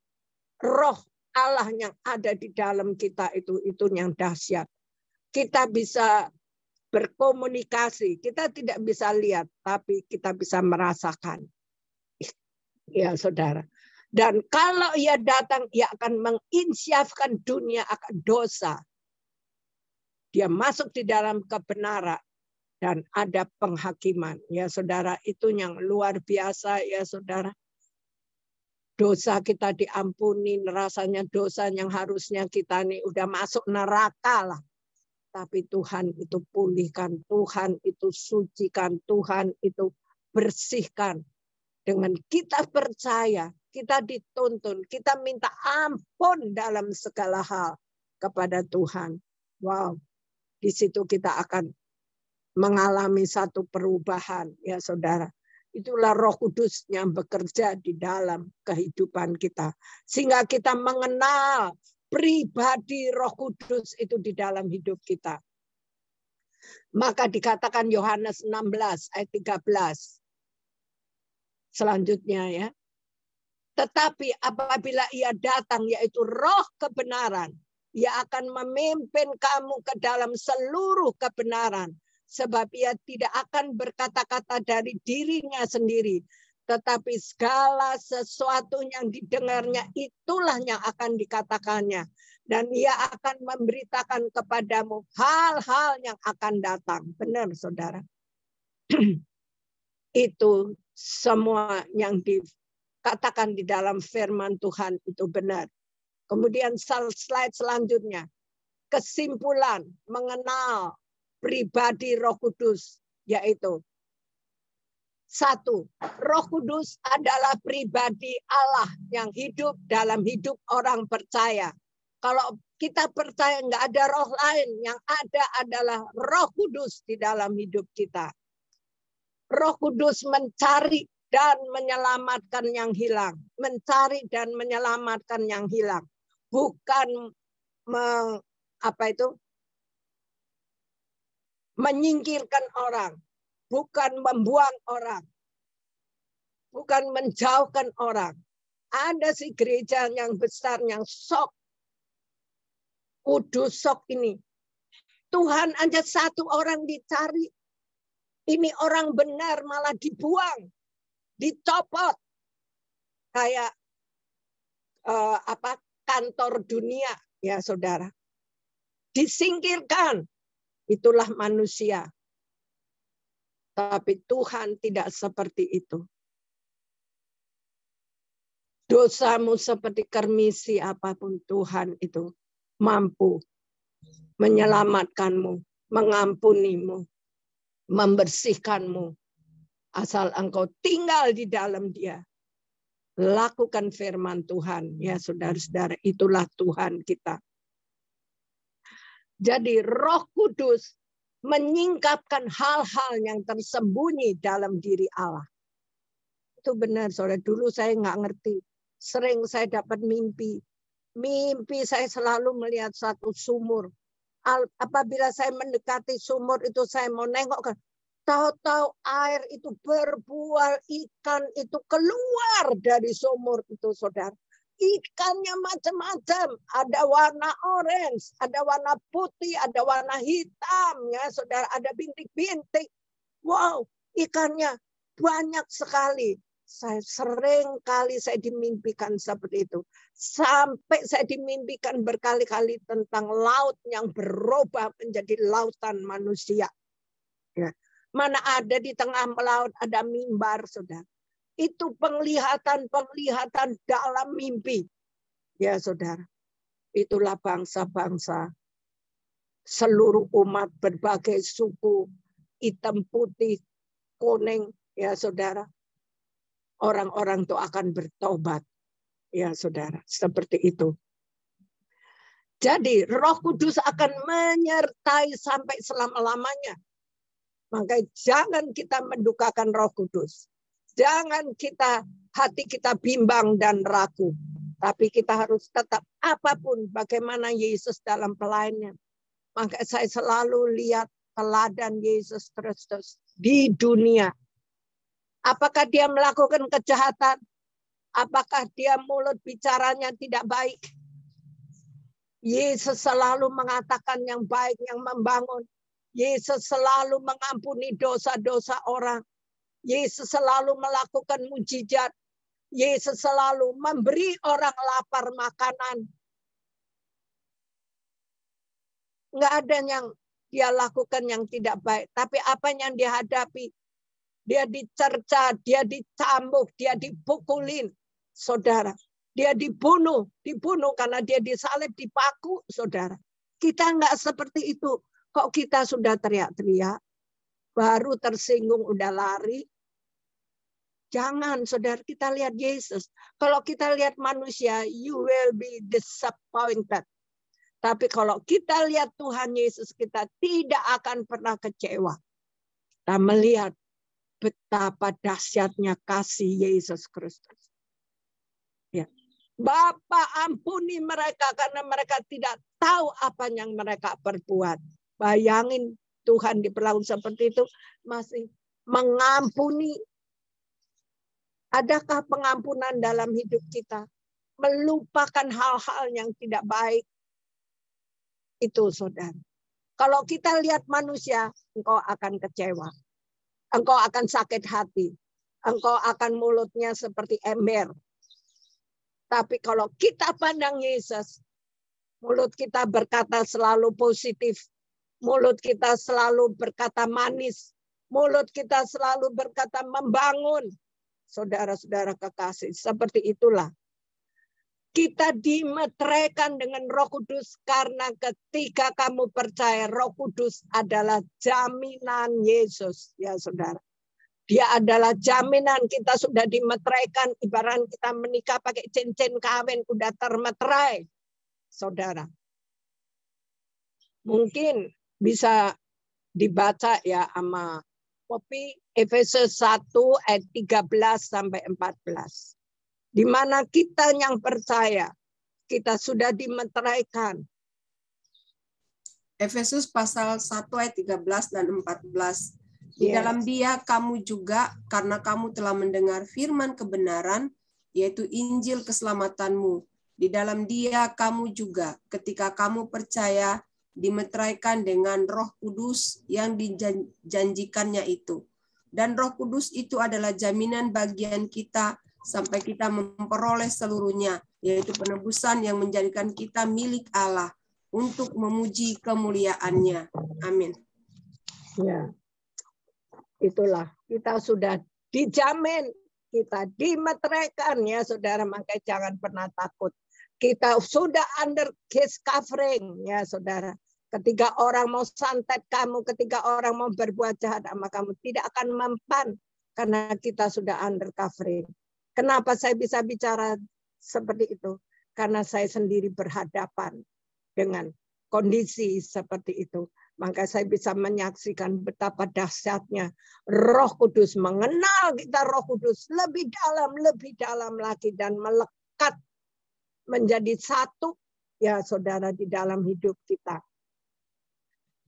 Roh Allah yang ada di dalam kita itu yang dahsyat. Kita bisa berkomunikasi, kita tidak bisa lihat, tapi kita bisa merasakan. Ya saudara. Dan kalau ia datang, ia akan menginsyafkan dunia akan dosa. Dia masuk di dalam kebenaran dan ada penghakiman. Ya saudara, itu yang luar biasa ya saudara. Dosa kita diampuni, rasanya dosa yang harusnya kita nih udah masuk neraka lah. Tapi Tuhan itu pulihkan, Tuhan itu sucikan, Tuhan itu bersihkan. Dengan kita percaya, kita dituntun, kita minta ampun dalam segala hal kepada Tuhan. Wow, di situ kita akan mengalami satu perubahan, ya saudara. Itulah Roh Kudus yang bekerja di dalam kehidupan kita. Sehingga kita mengenal pribadi Roh Kudus itu di dalam hidup kita. Maka dikatakan Yohanes 16 ayat 13. Selanjutnya ya. Tetapi apabila ia datang, yaitu Roh kebenaran, ia akan memimpin kamu ke dalam seluruh kebenaran. Sebab ia tidak akan berkata-kata dari dirinya sendiri. Tetapi segala sesuatu yang didengarnya itulah yang akan dikatakannya. Dan ia akan memberitakan kepadamu hal-hal yang akan datang. Benar, saudara. Itu semua yang dikatakan di dalam firman Tuhan itu benar. Kemudian slide selanjutnya. Kesimpulan mengenal pribadi Roh Kudus, yaitu 1. Roh Kudus adalah pribadi Allah yang hidup dalam hidup orang percaya. Kalau kita percaya nggak ada roh lain, yang ada adalah Roh Kudus di dalam hidup kita. Roh Kudus mencari dan menyelamatkan yang hilang, mencari dan menyelamatkan yang hilang, bukan menyingkirkan orang, bukan membuang orang, bukan menjauhkan orang. Ada si gereja yang besar, yang sok, kudus sok ini. Tuhan aja satu orang dicari. Ini orang benar malah dibuang, dicopot. Kayak kantor dunia, ya saudara. Disingkirkan. Itulah manusia. Tapi Tuhan tidak seperti itu. Dosamu seperti kermisi apapun, Tuhan itu mampu menyelamatkanmu, mengampunimu, membersihkanmu. Asal engkau tinggal di dalam Dia. Lakukan firman Tuhan. Ya saudara-saudara, itulah Tuhan kita. Jadi Roh Kudus menyingkapkan hal-hal yang tersembunyi dalam diri Allah. Itu benar, saudara. Dulu saya nggak ngerti. Sering saya dapat mimpi. Mimpi saya selalu melihat satu sumur. Apabila saya mendekati sumur itu, saya mau nengok kan. Tahu-tahu air itu berbuah, ikan itu keluar dari sumur itu, saudara. Ikannya macam-macam. Ada warna orange, ada warna putih, ada warna hitam, ya saudara. Ada bintik-bintik. Wow, ikannya banyak sekali. Saya sering kali saya dimimpikan seperti itu. Sampai saya dimimpikan berkali-kali tentang laut yang berubah menjadi lautan manusia. Ya. Mana ada di tengah laut ada mimbar, saudara. Itu penglihatan dalam mimpi. Ya, saudara. Itulah bangsa-bangsa. Seluruh umat berbagai suku. Hitam, putih, kuning. Ya, saudara. Orang-orang itu akan bertobat. Ya, saudara. Seperti itu. Jadi, Roh Kudus akan menyertai sampai selama-lamanya. Maka jangan kita mendukakan Roh Kudus. Jangan hati kita bimbang dan ragu. Tapi kita harus tetap apapun bagaimana Yesus dalam pelayanannya. Maka saya selalu lihat teladan Yesus Kristus di dunia. Apakah dia melakukan kejahatan? Apakah dia mulut bicaranya tidak baik? Yesus selalu mengatakan yang baik, yang membangun. Yesus selalu mengampuni dosa-dosa orang. Yesus selalu melakukan mujizat. Yesus selalu memberi orang lapar makanan. Enggak ada yang dia lakukan yang tidak baik. Tapi apa yang dia hadapi? Dia dicerca, dia dicambuk, dia dipukulin. Saudara, dia dibunuh karena dia disalib, dipaku, saudara. Kita enggak seperti itu. Kok kita sudah teriak-teriak, baru tersinggung udah lari. Jangan, saudara, kita lihat Yesus. Kalau kita lihat manusia, you will be disappointed. Tapi kalau kita lihat Tuhan Yesus, kita tidak akan pernah kecewa. Kita melihat betapa dahsyatnya kasih Yesus Kristus. Ya. Bapa, ampuni mereka karena mereka tidak tahu apa yang mereka perbuat. Bayangin Tuhan diperlakukan seperti itu masih mengampuni. Adakah pengampunan dalam hidup kita? Melupakan hal-hal yang tidak baik. Itu, saudara. Kalau kita lihat manusia, engkau akan kecewa. Engkau akan sakit hati. Engkau akan mulutnya seperti ember. Tapi kalau kita pandang Yesus, mulut kita berkata selalu positif. Mulut kita selalu berkata manis. Mulut kita selalu berkata membangun. Saudara-saudara kekasih, seperti itulah. Kita dimeteraikan dengan Roh Kudus karena ketika kamu percaya Roh Kudus adalah jaminan Yesus. Ya, saudara. Dia adalah jaminan kita sudah dimeteraikan. Ibarat kita menikah pakai cincin kawin, udah termeterai. Saudara. Mungkin bisa dibaca ya sama Popi, Efesus 1 ayat 13 sampai 14. Di mana kita yang percaya, kita sudah dimeteraikan. Efesus pasal 1 ayat 13 dan 14. Di dalam Dia kamu juga, karena kamu telah mendengar firman kebenaran, yaitu Injil keselamatanmu. Di dalam Dia kamu juga, ketika kamu percaya, dimeteraikan dengan Roh Kudus yang dijanjikannya itu. Dan Roh Kudus itu adalah jaminan bagian kita sampai kita memperoleh seluruhnya, yaitu penebusan yang menjadikan kita milik Allah untuk memuji kemuliaan-Nya. Amin. Ya. Itulah, kita sudah dijamin, kita dimeteraikan ya saudara, maka jangan pernah takut. Kita sudah under case covering ya saudara. Ketika orang mau santet kamu, ketika orang mau berbuat jahat sama kamu, tidak akan mempan karena kita sudah under covering. Kenapa saya bisa bicara seperti itu? Karena saya sendiri berhadapan dengan kondisi seperti itu. Maka saya bisa menyaksikan betapa dahsyatnya Roh Kudus, mengenal kita Roh Kudus lebih dalam lagi, dan melekat menjadi satu, ya saudara, di dalam hidup kita.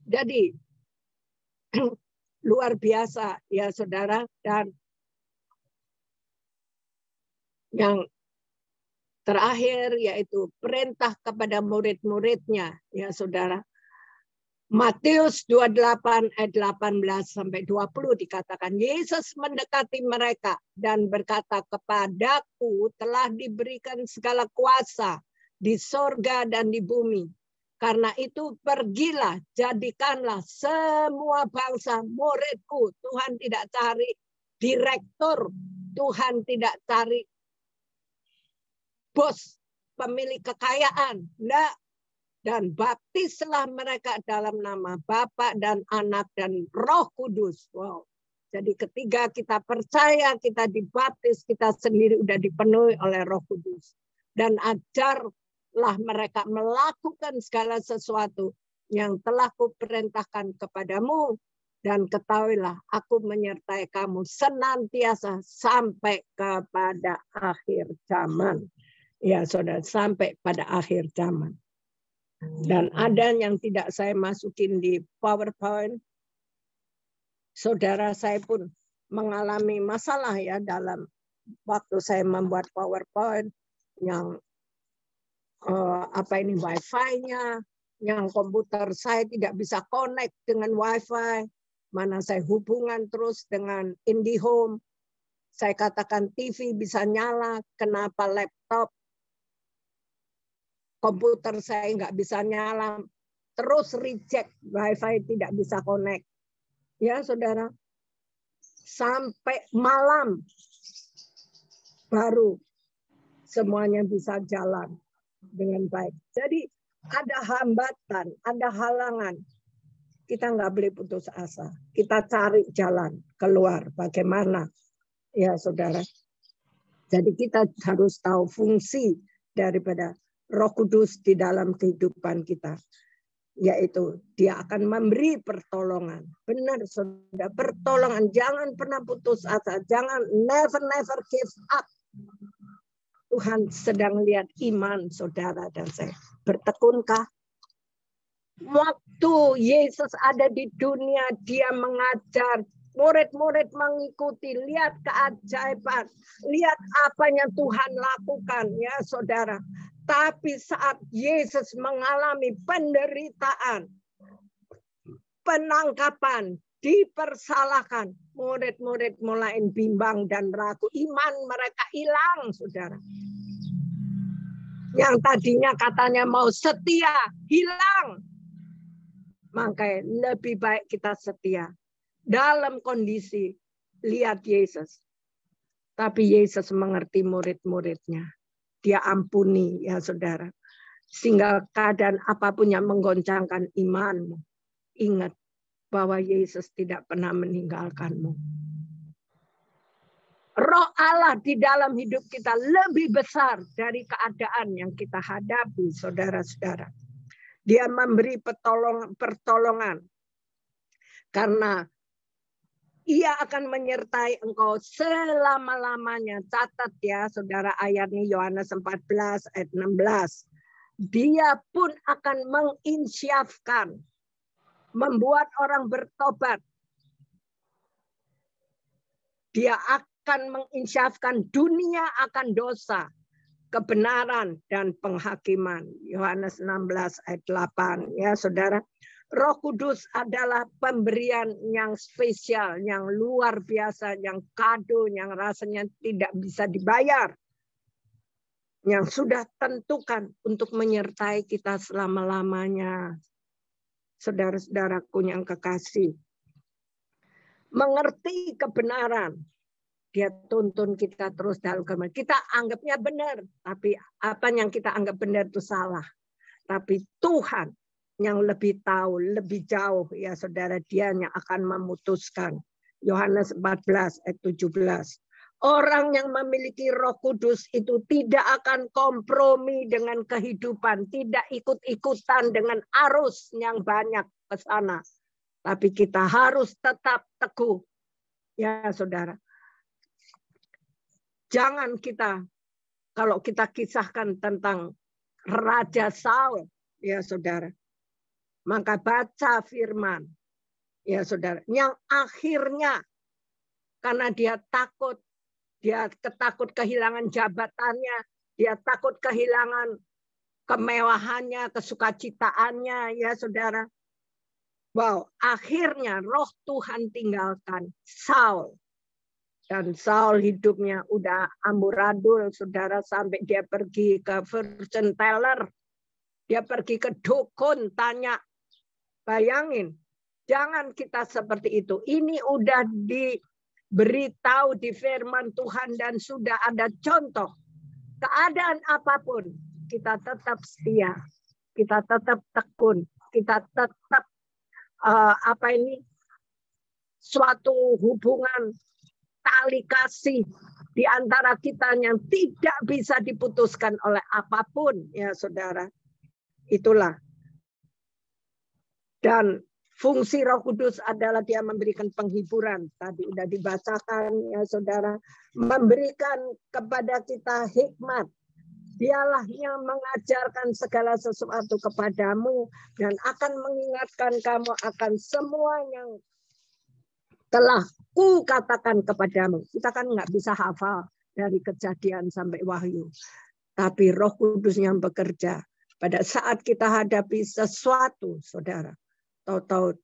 Jadi luar biasa ya saudara. Dan yang terakhir yaitu perintah kepada murid-muridnya ya saudara. Matius 28 ayat 18 sampai 20 dikatakan, Yesus mendekati mereka dan berkata, kepadaku telah diberikan segala kuasa di sorga dan di bumi. Karena itu pergilah, jadikanlah semua bangsa muridku. Tuhan tidak cari direktur, Tuhan tidak cari bos, pemilik kekayaan. Enggak. Dan baptislah mereka dalam nama Bapa dan Anak dan Roh Kudus. Wow. Jadi ketika kita percaya, kita dibaptis, kita sendiri udah dipenuhi oleh Roh Kudus. Dan ajarlah mereka melakukan segala sesuatu yang telah kuperintahkan kepadamu. Dan ketahuilah, aku menyertai kamu senantiasa sampai kepada akhir zaman. Ya saudara, sampai pada akhir zaman. Dan ada yang tidak saya masukin di PowerPoint. Saudara saya pun mengalami masalah ya dalam waktu saya membuat PowerPoint yang Wi-Fi-nya, yang komputer saya tidak bisa connect dengan Wi-Fi, mana saya hubungan terus dengan IndiHome. Saya katakan TV bisa nyala, kenapa laptop komputer saya nggak bisa nyala, terus reject, Wi-Fi tidak bisa connect. Ya saudara, sampai malam baru semuanya bisa jalan dengan baik. Jadi ada hambatan, ada halangan. Kita nggak boleh putus asa. Kita cari jalan keluar. Bagaimana? Ya saudara. Jadi kita harus tahu fungsi daripada Roh Kudus di dalam kehidupan kita, yaitu dia akan memberi pertolongan. Benar saudara, pertolongan. Jangan pernah putus asa, jangan never give up. Tuhan sedang lihat iman saudara dan saya. Bertekunkah? Waktu Yesus ada di dunia, dia mengajar, murid-murid mengikuti, lihat keajaiban, lihat apa yang Tuhan lakukan ya saudara. Tapi saat Yesus mengalami penderitaan, penangkapan, dipersalahkan, murid-murid mulai bimbang dan ragu. Iman mereka hilang, saudara. Yang tadinya katanya mau setia, hilang. Makanya lebih baik kita setia. Dalam kondisi, lihat Yesus. Tapi Yesus mengerti murid-muridnya. Dia ampuni ya saudara. Sehingga keadaan apapun yang menggoncangkan imanmu, ingat bahwa Yesus tidak pernah meninggalkanmu. Roh Allah di dalam hidup kita lebih besar dari keadaan yang kita hadapi, saudara-saudara. Dia memberi pertolongan. Karena Ia akan menyertai engkau selama-lamanya. Catat ya saudara ayat ini Yohanes 14 ayat 16. Dia pun akan menginsyafkan, membuat orang bertobat. Dia akan menginsyafkan dunia akan dosa, kebenaran dan penghakiman. Yohanes 16 ayat 8 ya saudara. Roh Kudus adalah pemberian yang spesial, yang luar biasa, yang kado, yang rasanya tidak bisa dibayar. Yang sudah tentukan untuk menyertai kita selama-lamanya. Saudara-saudaraku yang kekasih. Mengerti kebenaran. Dia tuntun kita terus dalam kebenaran. Kita anggapnya benar, tapi apa yang kita anggap benar itu salah. Tapi Tuhan yang lebih tahu, lebih jauh ya saudara, dia yang akan memutuskan. Yohanes 14 ayat 17. Orang yang memiliki Roh Kudus itu tidak akan kompromi dengan kehidupan, tidak ikut-ikutan dengan arus yang banyak ke sana. Tapi kita harus tetap teguh. Ya, Saudara. Jangan kita, kalau kita kisahkan tentang Raja Saul, ya Saudara, maka baca firman, ya Saudara, yang akhirnya karena dia takut, dia ketakut kehilangan jabatannya, dia takut kehilangan kemewahannya, kesukacitaannya, ya Saudara. Wow, akhirnya Roh Tuhan tinggalkan Saul. Dan Saul hidupnya udah amburadul, Saudara, sampai dia pergi ke fortune teller. Dia pergi ke dukun, tanya. Bayangin, jangan kita seperti itu. Ini udah diberitahu di firman Tuhan dan sudah ada contoh. Keadaan apapun, kita tetap setia. Kita tetap tekun. Kita tetap suatu hubungan tali kasih di antara kita yang tidak bisa diputuskan oleh apapun, ya Saudara. Itulah. Dan fungsi Roh Kudus adalah dia memberikan penghiburan. Tadi udah dibacakan, ya Saudara. Memberikan kepada kita hikmat. Dialah yang mengajarkan segala sesuatu kepadamu dan akan mengingatkan kamu akan semua yang telah ku katakan kepadamu. Kita kan nggak bisa hafal dari Kejadian sampai Wahyu. Tapi Roh Kudus yang bekerja pada saat kita hadapi sesuatu, Saudara. Tahu-tahu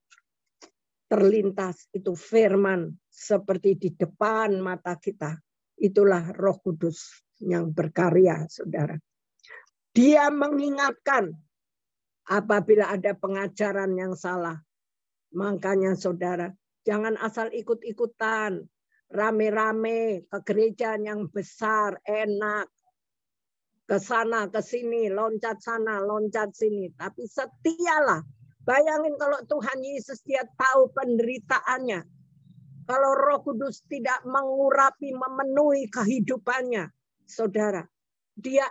terlintas itu firman seperti di depan mata kita. Itulah Roh Kudus yang berkarya, Saudara. Dia mengingatkan apabila ada pengajaran yang salah. Makanya, Saudara, jangan asal ikut-ikutan, rame-rame ke gereja yang besar, enak, ke sana, ke sini, loncat sana, loncat sini. Tapi setialah. Bayangin kalau Tuhan Yesus dia tahu penderitaannya. Kalau Roh Kudus tidak mengurapi, memenuhi kehidupannya, Saudara. Dia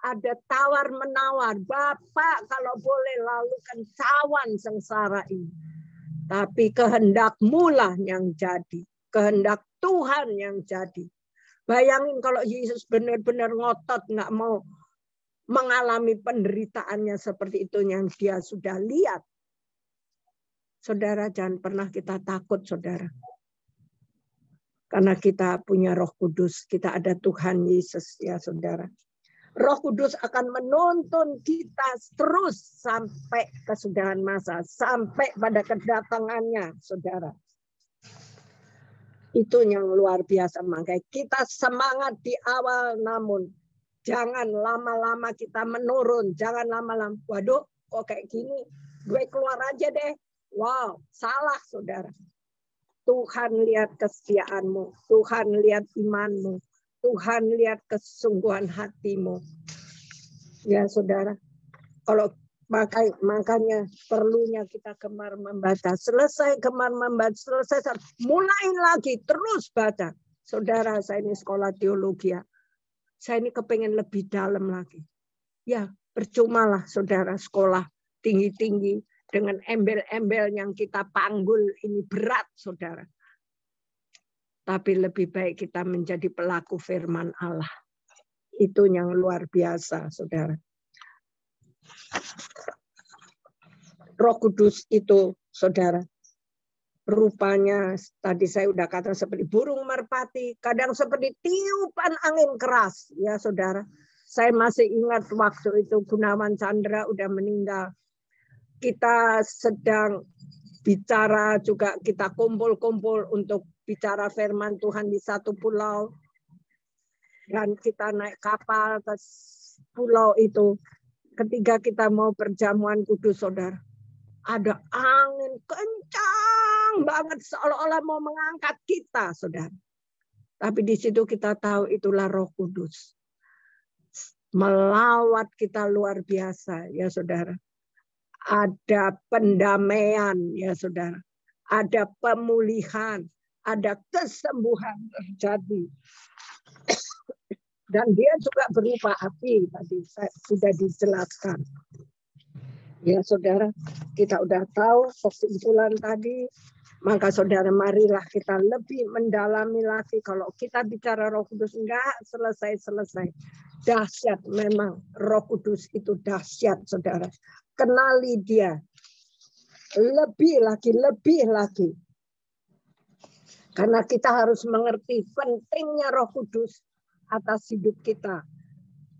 ada tawar-menawar. Bapak kalau boleh lalukan cawan sengsara ini. Tapi kehendak-Mu lah yang jadi. Kehendak Tuhan yang jadi. Bayangin kalau Yesus benar-benar ngotot nggak mau mengalami penderitaannya seperti itu yang dia sudah lihat. Saudara, jangan pernah kita takut, Saudara. Karena kita punya Roh Kudus, kita ada Tuhan Yesus, ya Saudara. Roh Kudus akan menuntun kita terus sampai kesudahan masa, sampai pada kedatangannya, Saudara. Itu yang luar biasa. Makanya kita semangat di awal, namun jangan lama-lama kita menurun. Jangan lama-lama, waduh kok kayak gini, gue keluar aja deh. Wow, salah Saudara. Tuhan lihat kesetiaanmu, Tuhan lihat imanmu, Tuhan lihat kesungguhan hatimu. Ya Saudara, kalau makanya perlunya kita gemar membaca. Selesai gemar membaca, selesai mulai lagi terus baca. Saudara, saya ini sekolah teologi ya. Saya ini kepengen lebih dalam lagi. Ya, percumalah Saudara sekolah tinggi-tinggi dengan embel-embel yang kita panggul ini berat, Saudara. Tapi lebih baik kita menjadi pelaku firman Allah. Itu yang luar biasa, Saudara. Roh Kudus itu, Saudara, rupanya tadi saya udah kata seperti burung merpati, kadang seperti tiupan angin keras, ya Saudara. Saya masih ingat waktu itu Gunawan Chandra udah meninggal. Kita sedang bicara juga, kita kumpul-kumpul untuk bicara firman Tuhan di satu pulau. Dan kita naik kapal ke pulau itu. Ketika kita mau perjamuan kudus, Saudara. Ada angin kencang banget seolah-olah mau mengangkat kita, Saudara. Tapi di situ kita tahu itulah Roh Kudus. Melawat kita luar biasa, ya Saudara. Ada pendamaian, ya Saudara. Ada pemulihan, ada kesembuhan terjadi. Dan dia juga berupa api, tadi sudah dijelaskan. Ya saudara, kita udah tahu kesimpulan tadi, maka saudara marilah kita lebih mendalami lagi. Kalau kita bicara Roh Kudus enggak selesai-selesai. Dahsyat memang Roh Kudus itu dahsyat saudara. Kenali dia. Lebih lagi. Karena kita harus mengerti pentingnya Roh Kudus atas hidup kita.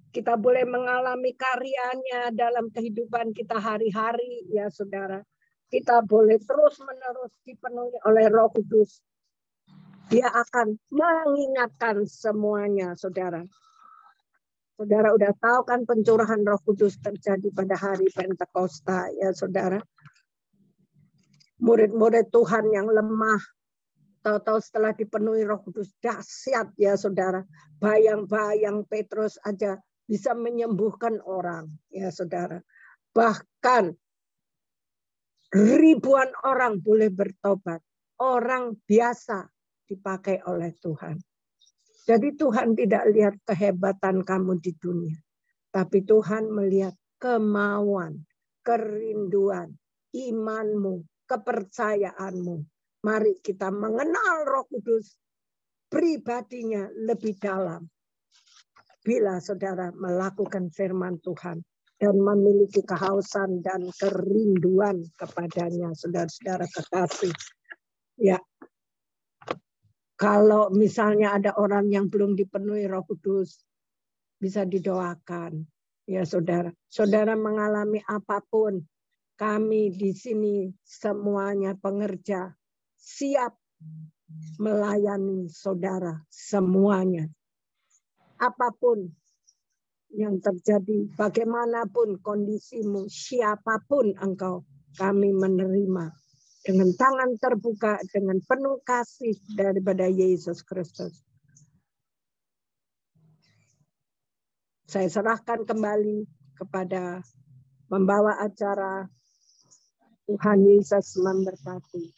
Kita boleh mengalami karyanya dalam kehidupan kita hari-hari, ya saudara. Kita boleh terus-menerus dipenuhi oleh Roh Kudus. Dia akan mengingatkan semuanya, saudara. Saudara udah tahu kan pencurahan Roh Kudus terjadi pada hari Pentakosta, ya saudara. Murid-murid Tuhan yang lemah, tahu-tahu setelah dipenuhi Roh Kudus, dahsyat ya saudara. Bayang-bayang Petrus aja bisa menyembuhkan orang, ya saudara. Bahkan ribuan orang boleh bertobat. Orang biasa dipakai oleh Tuhan. Jadi Tuhan tidak lihat kehebatan kamu di dunia. Tapi Tuhan melihat kemauan, kerinduan, imanmu, kepercayaanmu. Mari kita mengenal Roh Kudus pribadinya lebih dalam. Bila saudara melakukan firman Tuhan dan memiliki kehausan dan kerinduan kepadanya, saudara-saudara kekasih. Ya, kalau misalnya ada orang yang belum dipenuhi Roh Kudus, bisa didoakan. Ya saudara, saudara mengalami apapun, kami di sini semuanya pengerja siap melayani saudara semuanya. Apapun yang terjadi, bagaimanapun kondisimu, siapapun engkau, kami menerima dengan tangan terbuka, dengan penuh kasih daripada Yesus Kristus. Saya serahkan kembali kepada pembawa acara. Tuhan Yesus memberkati.